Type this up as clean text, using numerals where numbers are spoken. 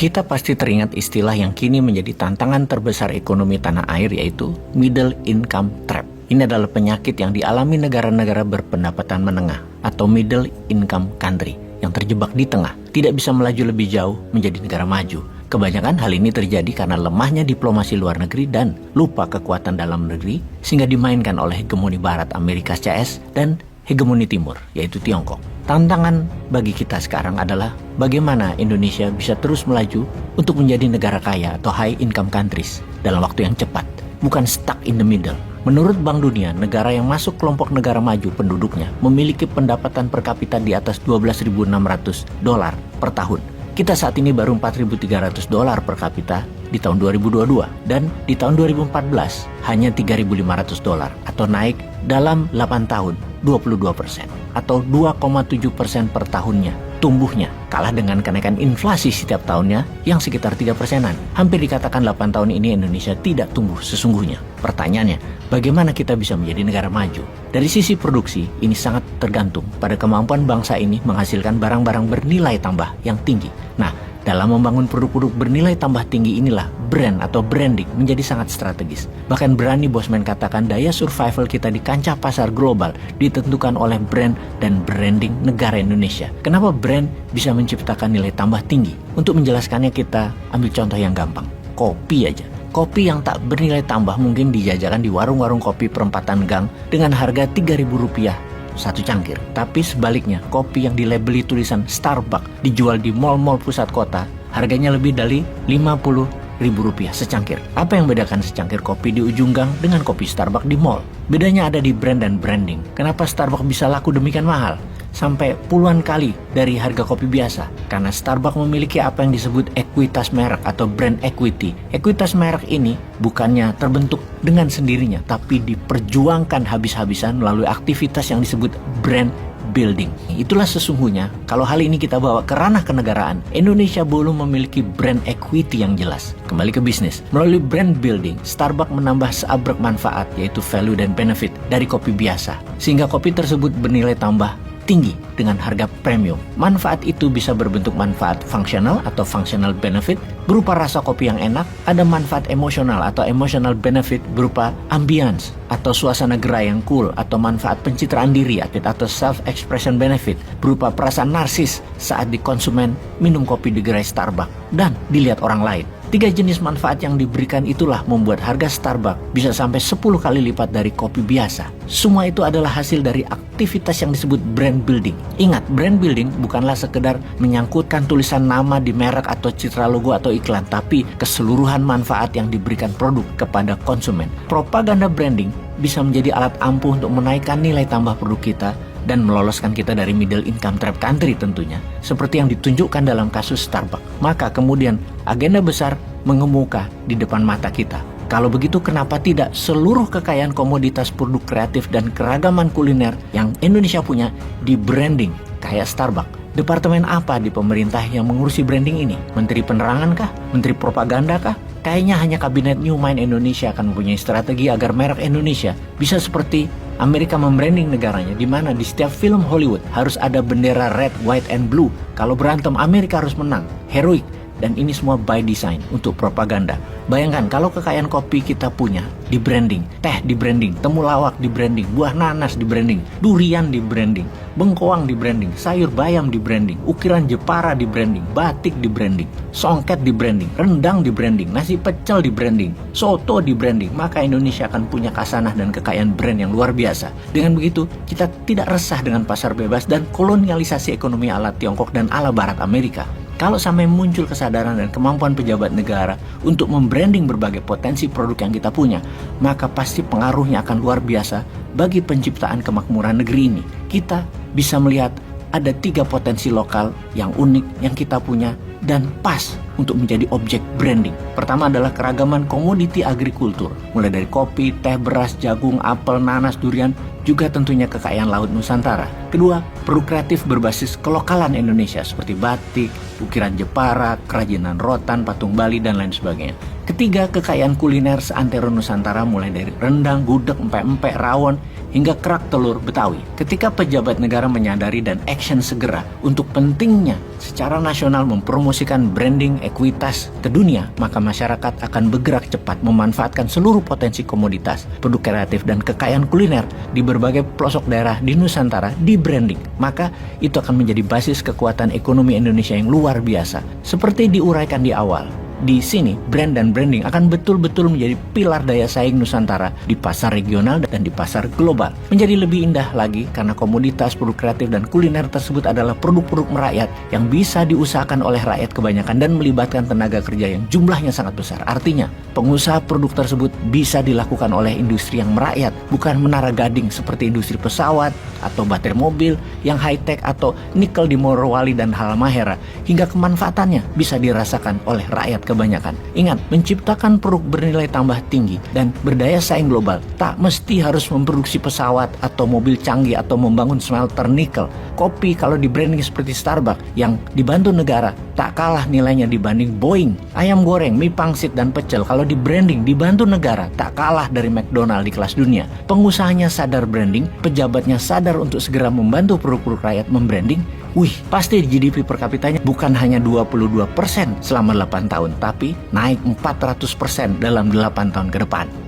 Kita pasti teringat istilah yang kini menjadi tantangan terbesar ekonomi tanah air, yaitu middle income trap. Ini adalah penyakit yang dialami negara-negara berpendapatan menengah atau middle income country yang terjebak di tengah, tidak bisa melaju lebih jauh menjadi negara maju. Kebanyakan hal ini terjadi karena lemahnya diplomasi luar negeri dan lupa kekuatan dalam negeri, sehingga dimainkan oleh hegemoni Barat Amerika CS dan hegemoni Timur, yaitu Tiongkok. Tantangan bagi kita sekarang adalah bagaimana Indonesia bisa terus melaju untuk menjadi negara kaya atau high income countries dalam waktu yang cepat, bukan stuck in the middle. Menurut Bank Dunia, negara yang masuk kelompok negara maju penduduknya memiliki pendapatan per kapita di atas $12.600 per tahun. Kita saat ini baru $4.300 per kapita di tahun 2022, dan di tahun 2014 hanya $3.500 atau naik dalam 8 tahun 22% atau 2,7% per tahunnya tumbuhnya, kalah dengan kenaikan inflasi setiap tahunnya yang sekitar 3%-an. Hampir dikatakan 8 tahun ini Indonesia tidak tumbuh sesungguhnya. Pertanyaannya, bagaimana kita bisa menjadi negara maju? Dari sisi produksi, ini sangat tergantung pada kemampuan bangsa ini menghasilkan barang-barang bernilai tambah yang tinggi. Nah, dalam membangun produk-produk bernilai tambah tinggi inilah brand atau branding menjadi sangat strategis. Bahkan berani Bosman katakan daya survival kita di kancah pasar global ditentukan oleh brand dan branding negara Indonesia. Kenapa brand bisa menciptakan nilai tambah tinggi? Untuk menjelaskannya kita ambil contoh yang gampang. Kopi aja. Kopi yang tak bernilai tambah mungkin dijajakan di warung-warung kopi perempatan gang dengan harga Rp3.000 satu cangkir. Tapi sebaliknya, kopi yang dilabeli tulisan Starbucks dijual di mal-mal pusat kota, harganya lebih dari Rp50.000 secangkir. Apa yang bedakan secangkir kopi di ujung gang dengan kopi Starbucks di mall? Bedanya ada di brand dan branding. Kenapa Starbucks bisa laku demikian mahal? Sampai puluhan kali dari harga kopi biasa, karena Starbucks memiliki apa yang disebut ekuitas merek atau brand equity. Ekuitas merek ini bukannya terbentuk dengan sendirinya, tapi diperjuangkan habis-habisan melalui aktivitas yang disebut brand building. Itulah sesungguhnya kalau hal ini kita bawa ke ranah kenegaraan, Indonesia belum memiliki brand equity yang jelas. Kembali ke bisnis, melalui brand building, Starbucks menambah seabrek manfaat, yaitu value dan benefit dari kopi biasa, sehingga kopi tersebut bernilai tambah tinggi dengan harga premium. Manfaat itu bisa berbentuk manfaat fungsional atau functional benefit berupa rasa kopi yang enak, ada manfaat emosional atau emotional benefit berupa ambience atau suasana gerai yang cool, atau manfaat pencitraan diri atau self-expression benefit berupa perasaan narsis saat konsumen minum kopi di gerai Starbucks dan dilihat orang lain. 3 jenis manfaat yang diberikan itulah membuat harga Starbucks bisa sampai 10 kali lipat dari kopi biasa. Semua itu adalah hasil dari aktivitas yang disebut brand building. Ingat, brand building bukanlah sekedar menyangkutkan tulisan nama di merek atau citra logo atau iklan, tapi keseluruhan manfaat yang diberikan produk kepada konsumen. Propaganda branding bisa menjadi alat ampuh untuk menaikkan nilai tambah produk kita dan meloloskan kita dari middle income trap country tentunya, seperti yang ditunjukkan dalam kasus Starbucks. Maka kemudian agenda besar mengemuka di depan mata kita. Kalau begitu, kenapa tidak seluruh kekayaan komoditas produk kreatif dan keragaman kuliner yang Indonesia punya di branding kayak Starbucks? Departemen apa di pemerintah yang mengurusi branding ini? Menteri Penerangan kah? Menteri Propaganda kah? Kayaknya hanya Kabinet New Mind Indonesia akan mempunyai strategi agar merek Indonesia bisa seperti Amerika membranding negaranya, di mana di setiap film Hollywood harus ada bendera red, white, and blue. Kalau berantem, Amerika harus menang. Heroik. Dan ini semua by design untuk propaganda. Bayangkan kalau kekayaan kopi kita punya di branding, teh di branding, temulawak di branding, buah nanas di branding, durian di branding, bengkoang di branding, sayur bayam di branding, ukiran Jepara di branding, batik di branding, songket di branding, rendang di branding, nasi pecel di branding, soto di branding, maka Indonesia akan punya kasanah dan kekayaan brand yang luar biasa. Dengan begitu, kita tidak resah dengan pasar bebas dan kolonialisasi ekonomi ala Tiongkok dan ala Barat Amerika. Kalau sampai muncul kesadaran dan kemampuan pejabat negara untuk membranding berbagai potensi produk yang kita punya, maka pasti pengaruhnya akan luar biasa bagi penciptaan kemakmuran negeri ini. Kita bisa melihat ada 3 potensi lokal yang unik yang kita punya dan pas untuk menjadi objek branding. Pertama adalah keragaman komoditi agrikultur, mulai dari kopi, teh, beras, jagung, apel, nanas, durian, juga tentunya kekayaan laut Nusantara. Kedua, produk kreatif berbasis kelokalan Indonesia seperti batik, ukiran Jepara, kerajinan rotan, patung Bali, dan lain sebagainya. Ketiga, kekayaan kuliner seantero Nusantara mulai dari rendang, gudeg, empek-empek, rawon, hingga kerak telur Betawi. Ketika pejabat negara menyadari dan action segera untuk pentingnya secara nasional mempromosikan mempromosikan branding ekuitas ke dunia, maka masyarakat akan bergerak cepat memanfaatkan seluruh potensi komoditas, produk kreatif, dan kekayaan kuliner di berbagai pelosok daerah di Nusantara di branding. Maka itu akan menjadi basis kekuatan ekonomi Indonesia yang luar biasa. Seperti diuraikan di awal, di sini brand dan branding akan betul-betul menjadi pilar daya saing Nusantara di pasar regional dan di pasar global. Menjadi lebih indah lagi karena komoditas, produk kreatif, dan kuliner tersebut adalah produk-produk merakyat yang bisa diusahakan oleh rakyat kebanyakan dan melibatkan tenaga kerja yang jumlahnya sangat besar. Artinya, pengusaha produk tersebut bisa dilakukan oleh industri yang merakyat, bukan menara gading seperti industri pesawat atau baterai mobil yang high-tech atau nikel di Morowali dan Halmahera, hingga kemanfaatannya bisa dirasakan oleh rakyat kebanyakan. Ingat, menciptakan produk bernilai tambah tinggi dan berdaya saing global tak mesti harus memproduksi pesawat atau mobil canggih atau membangun smelter nikel. Kopi kalau di branding seperti Starbucks yang dibantu negara tak kalah nilainya dibanding Boeing. Ayam goreng, mie pangsit, dan pecel kalau di branding dibantu negara tak kalah dari McDonald di kelas dunia. Pengusahanya sadar branding, pejabatnya sadar untuk segera membantu produk-produk rakyat membranding. Wih, pasti GDP per kapitanya bukan hanya 22% selama 8 tahun, tapi naik 400% dalam 8 tahun ke depan.